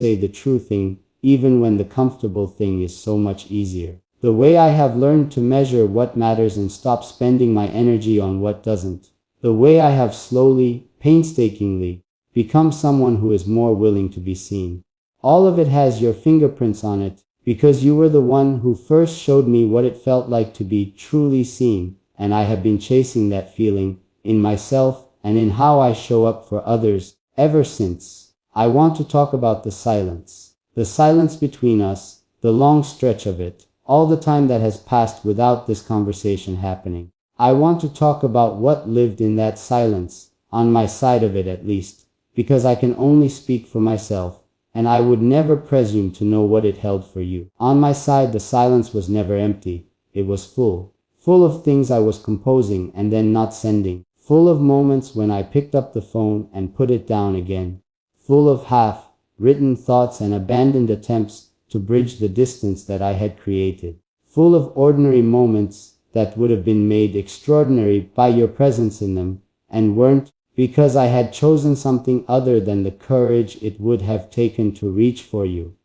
say the true thing, even when the comfortable thing is so much easier. The way I have learned to measure what matters and stop spending my energy on what doesn't. The way I have slowly, painstakingly, become someone who is more willing to be seen. All of it has your fingerprints on it, because you were the one who first showed me what it felt like to be truly seen, and I have been chasing that feeling, in myself, and in how I show up for others, ever since. I want to talk about the silence. The silence between us, the long stretch of it, all the time that has passed without this conversation happening. I want to talk about what lived in that silence, on my side of it at least, because I can only speak for myself, and I would never presume to know what it held for you. On my side, the silence was never empty. It was full. Full of things I was composing and then not sending. Full of moments when I picked up the phone and put it down again. Full of half-written thoughts and abandoned attempts to bridge the distance that I had created. Full of ordinary moments that would have been made extraordinary by your presence in them, and weren't, because I had chosen something other than the courage it would have taken to reach for you.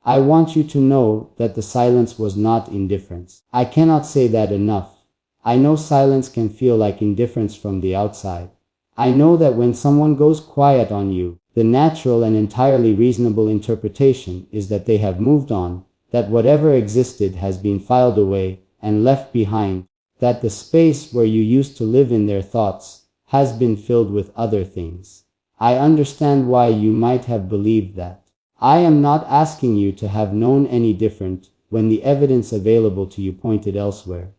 I want you to know that the silence was not indifference. I cannot say that enough. I know silence can feel like indifference from the outside. I know that when someone goes quiet on you, the natural and entirely reasonable interpretation is that they have moved on, that whatever existed has been filed away and left behind, that the space where you used to live in their thoughts has been filled with other things. I understand why you might have believed that. I am not asking you to have known any different when the evidence available to you pointed elsewhere.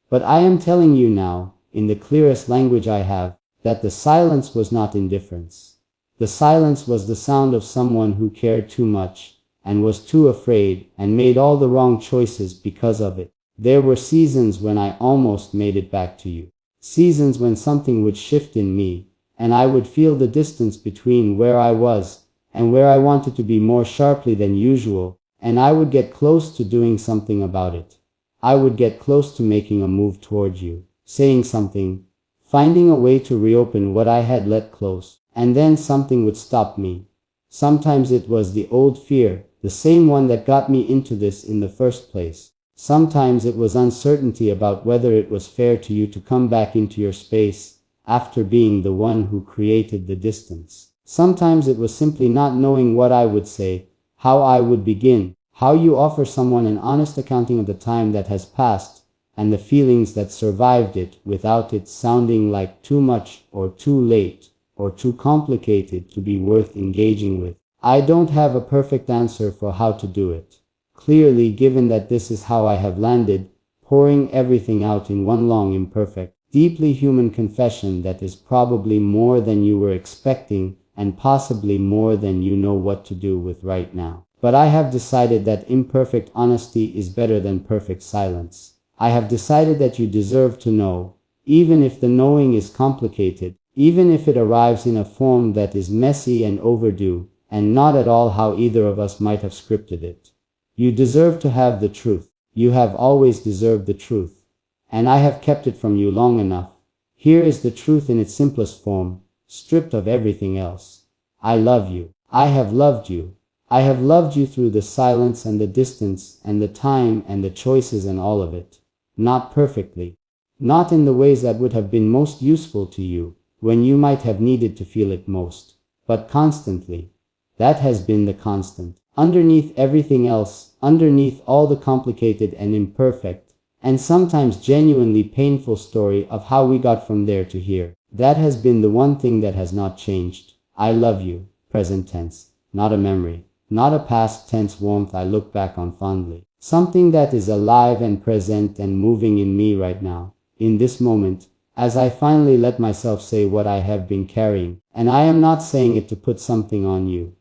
But I am telling you now, in the clearest language I have, that the silence was not indifference. The silence was the sound of someone who cared too much, and was too afraid, and made all the wrong choices because of it. There were seasons when I almost made it back to you. Seasons when something would shift in me, and I would feel the distance between where I was and where I wanted to be more sharply than usual, and I would get close to doing something about it. I would get close to making a move toward you, saying something, finding a way to reopen what I had let close, and then something would stop me. Sometimes it was the old fear, the same one that got me into this in the first place. Sometimes it was uncertainty about whether it was fair to you to come back into your space after being the one who created the distance. Sometimes it was simply not knowing what I would say, how I would begin, how you offer someone an honest accounting of the time that has passed and the feelings that survived it without it sounding like too much or too late or too complicated to be worth engaging with. I don't have a perfect answer for how to do it. Clearly, given that this is how I have landed, pouring everything out in one long, imperfect, deeply human confession that is probably more than you were expecting and possibly more than you know what to do with right now. But I have decided that imperfect honesty is better than perfect silence. I have decided that you deserve to know, even if the knowing is complicated, even if it arrives in a form that is messy and overdue, and not at all how either of us might have scripted it. You deserve to have the truth. You have always deserved the truth. And I have kept it from you long enough. Here is the truth in its simplest form, stripped of everything else. I love you. I have loved you. I have loved you through the silence and the distance and the time and the choices and all of it. Not perfectly. Not in the ways that would have been most useful to you, when you might have needed to feel it most. But constantly. That has been the constant. Underneath everything else, underneath all the complicated and imperfect, and sometimes genuinely painful story of how we got from there to here, that has been the one thing that has not changed. I love you, present tense, not a memory, not a past tense warmth I look back on fondly. Something that is alive and present and moving in me right now, in this moment, as I finally let myself say what I have been carrying. And I am not saying it to put something on you.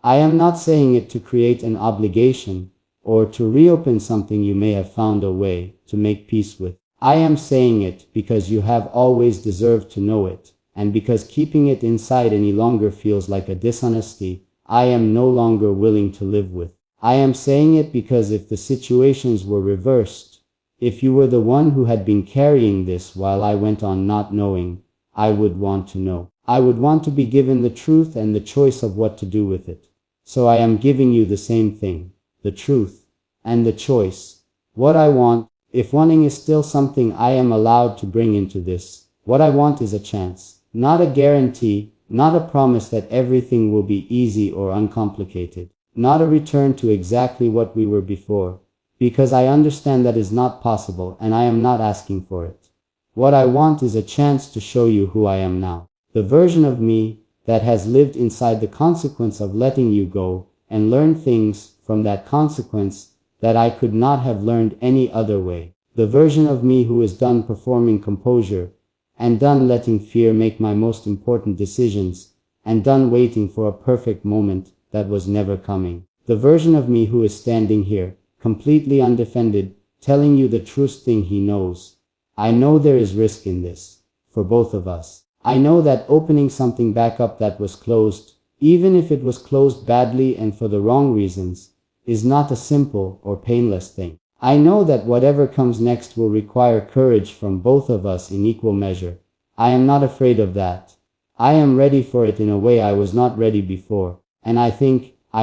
I am not saying it to create an obligation, or to reopen something you may have found a way to make peace with. I am saying it because you have always deserved to know it, and because keeping it inside any longer feels like a dishonesty I am no longer willing to live with. I am saying it because if the situations were reversed, if you were the one who had been carrying this while I went on not knowing, I would want to know. I would want to be given the truth and the choice of what to do with it. So I am giving you the same thing, the truth, and the choice. What I want, if wanting is still something I am allowed to bring into this, what I want is a chance, not a guarantee, not a promise that everything will be easy or uncomplicated, not a return to exactly what we were before, because I understand that is not possible and I am not asking for it. What I want is a chance to show you who I am now, the version of me that has lived inside the consequence of letting you go and learned things from that consequence that I could not have learned any other way, the version of me who is done performing composure and done letting fear make my most important decisions, and done waiting for a perfect moment that was never coming. The version of me who is standing here, completely undefended, telling you the truest thing he knows. I know there is risk in this, for both of us. I know that opening something back up that was closed, even if it was closed badly and for the wrong reasons, is not a simple or painless thing. I know that whatever comes next will require courage from both of us in equal measure. I am not afraid of that. I am ready for it in a way I was not ready before, and I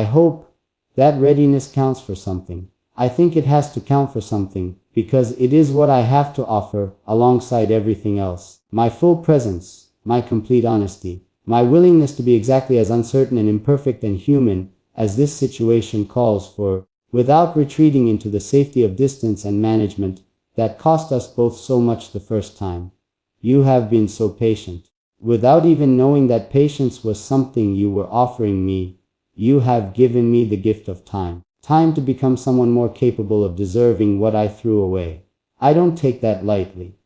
hope, that readiness counts for something. I think it has to count for something, because it is what I have to offer, alongside everything else. My full presence, my complete honesty, my willingness to be exactly as uncertain and imperfect and human as this situation calls for, without retreating into the safety of distance and management that cost us both so much the first time. You have been so patient. Without even knowing that patience was something you were offering me, you have given me the gift of time. Time to become someone more capable of deserving what I threw away. I don't take that lightly.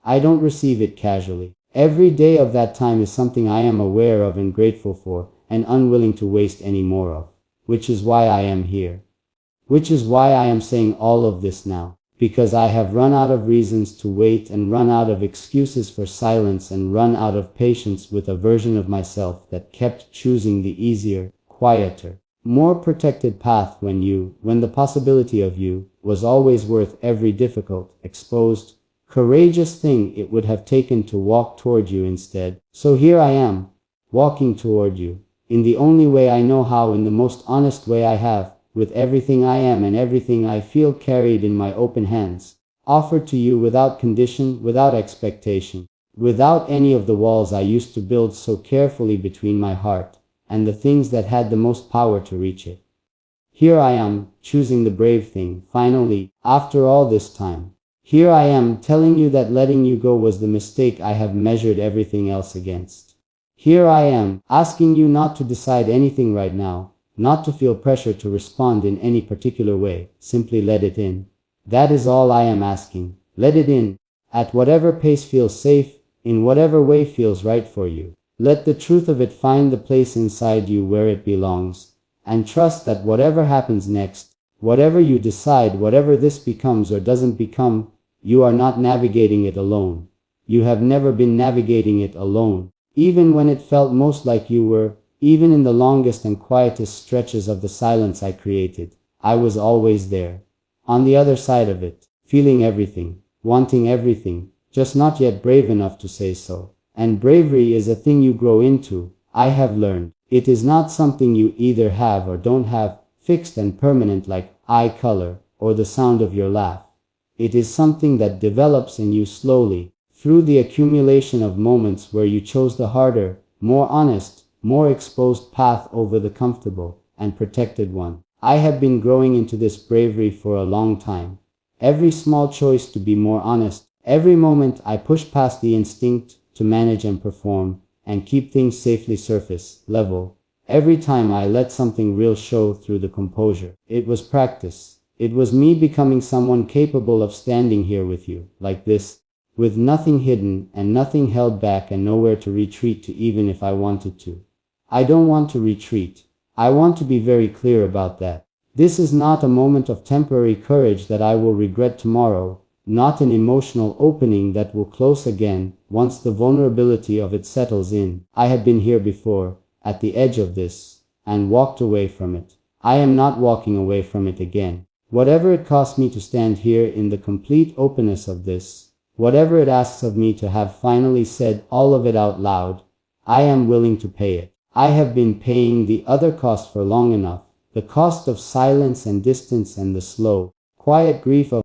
I don't receive it casually. Every day of that time is something I am aware of and grateful for, and unwilling to waste any more of. Which is why I am here. Which is why I am saying all of this now. Because I have run out of reasons to wait and run out of excuses for silence and run out of patience with a version of myself that kept choosing the easier, quieter, more protected path when the possibility of you was always worth every difficult, exposed, courageous thing it would have taken to walk toward you instead. So here I am, walking toward you, in the only way I know how, in the most honest way I have, with everything I am and everything I feel carried in my open hands, offered to you without condition, without expectation, without any of the walls I used to build so carefully between my heart and the things that had the most power to reach it. Here I am, choosing the brave thing, finally, after all this time. Here I am, telling you that letting you go was the mistake I have measured everything else against. Here I am, asking you not to decide anything right now, not to feel pressure to respond in any particular way, simply let it in. That is all I am asking. Let it in, at whatever pace feels safe, in whatever way feels right for you. Let the truth of it find the place inside you where it belongs, and trust that whatever happens next, whatever you decide, whatever this becomes or doesn't become, you are not navigating it alone. You have never been navigating it alone. Even when it felt most like you were, even in the longest and quietest stretches of the silence I created, I was always there. On the other side of it, feeling everything, wanting everything, just not yet brave enough to say so. And bravery is a thing you grow into, I have learned. It is not something you either have or don't have, fixed and permanent like eye color or the sound of your laugh. It is something that develops in you slowly, through the accumulation of moments where you chose the harder, more honest, more exposed path over the comfortable and protected one. I have been growing into this bravery for a long time. Every small choice to be more honest, every moment I push past the instinct to manage and perform, and keep things safely surface level. Every time I let something real show through the composure. It was practice. It was me becoming someone capable of standing here with you, like this, with nothing hidden and nothing held back and nowhere to retreat to even if I wanted to. I don't want to retreat. I want to be very clear about that. This is not a moment of temporary courage that I will regret tomorrow, not an emotional opening that will close again once the vulnerability of it settles in. I have been here before, at the edge of this, and walked away from it. I am not walking away from it again. Whatever it costs me to stand here in the complete openness of this, whatever it asks of me to have finally said all of it out loud, I am willing to pay it. I have been paying the other cost for long enough, the cost of silence and distance and the slow, quiet grief of